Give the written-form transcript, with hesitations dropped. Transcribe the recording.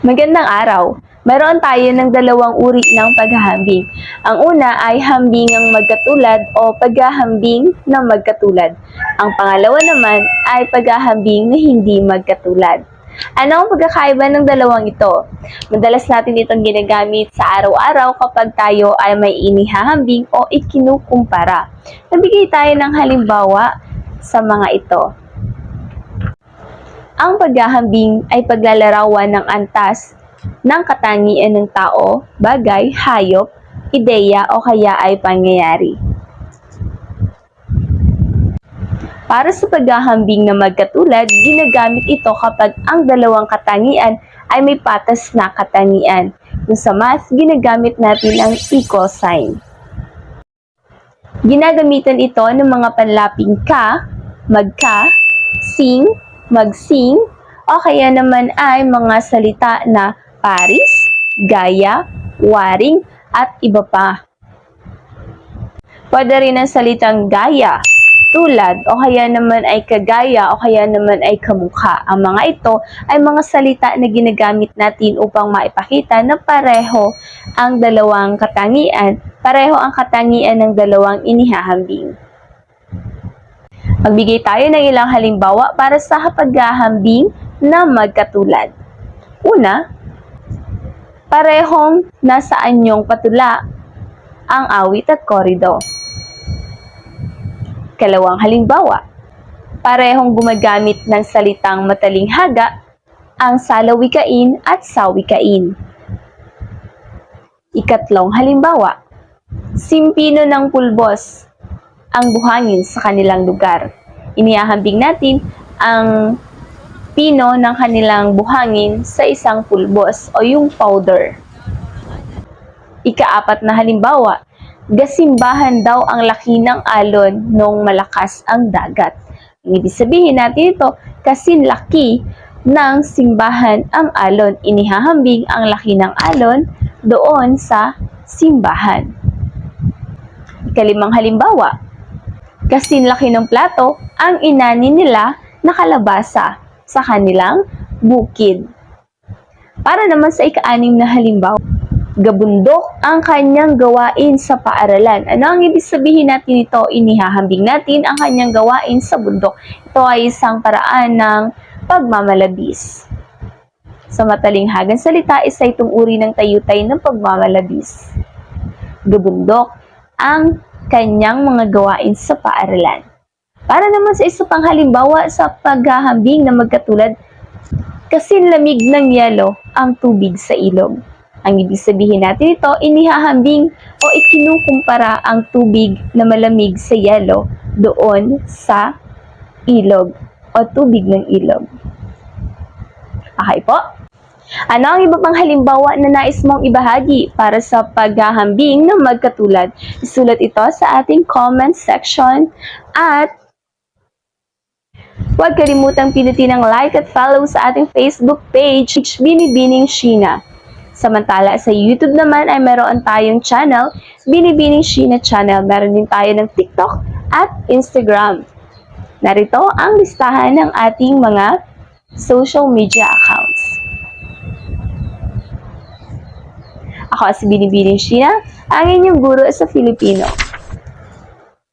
Magandang araw! Meron tayo ng dalawang uri ng paghahambing. Ang una ay hambingang magkatulad o paghahambing na magkatulad. Ang pangalawa naman ay paghahambing na hindi magkatulad. Ano ang pagkakaiba ng dalawang ito? Madalas natin itong ginagamit sa araw-araw kapag tayo ay may inihahambing o ikinukumpara. Nabigay tayo ng halimbawa sa mga ito. Ang paghahambing ay paglalarawan ng antas ng katangian ng tao, bagay, hayop, ideya o kaya ay pangyayari. Para sa paghahambing na magkatulad, ginagamit ito kapag ang dalawang katangian ay may patas na katangian. Kung sa math, ginagamit natin ang equal sign. Ginagamitan ito ng mga panlaping ka, magka, sing, magsing, o kaya naman ay mga salita na paris, gaya, waring, at iba pa. Pwede rin ang salitang gaya, tulad, o kaya naman ay kagaya, o kaya naman ay kamukha. Ang mga ito ay mga salita na ginagamit natin upang maipakita na pareho ang dalawang katangian, pareho ang katangian ng dalawang inihahambing. Magbigay tayo ng ilang halimbawa para sa paghahambing na magkatulad. Una, parehong nasa anyong patula ang awit at korido. Ikalawang halimbawa, parehong gumagamit ng salitang matalinghaga ang salawikain at sawikain. Ikatlong halimbawa, simpino ng pulbos ang buhangin sa kanilang lugar. Inihahambing natin ang pino ng kanilang buhangin sa isang pulbos o yung powder. Ikaapat na halimbawa, gasimbahan daw ang laki ng alon nung malakas ang dagat. Ang ibig sabihin natin ito, kasin laki ng simbahan ang alon. Inihahambing ang laki ng alon doon sa simbahan. Ikalimang halimbawa, kasin laki ng plato ang inanin nila na kalabasa sa kanilang bukid. Para naman sa ika-anim na halimbawa, gabundok ang kanyang gawain sa paaralan. Ano ang ibig sabihin natin ito? Inihahambing natin ang kanyang gawain sa bundok. Ito ay isang paraan ng pagmamalabis. Sa matalinghagang salita, isa itong uri ng tayutay ng pagmamalabis. Gabundok ang kanyang mga gawain sa paaralan. Para naman sa isa pang halimbawa sa paghahambing na magkatulad, kasin lamig ng yelo ang tubig sa ilog. Ang ibig sabihin natin ito, inihahambing o ikinukumpara ang tubig na malamig sa yelo doon sa ilog o tubig ng ilog. Okay po? Ano ang iba pang halimbawa na nais mong ibahagi para sa paghahambing na magkatulad? Isulat ito sa ating comment section at huwag kalimutang pindutin ang like at follow sa ating Facebook page, Binibining Sheena. Samantala, sa YouTube naman ay meron tayong channel, Binibining Sheena Channel. Meron din tayo ng TikTok at Instagram. Narito ang listahan ng ating mga social media accounts. Ako si Binibining Sheena, ang inyong guro sa Filipino.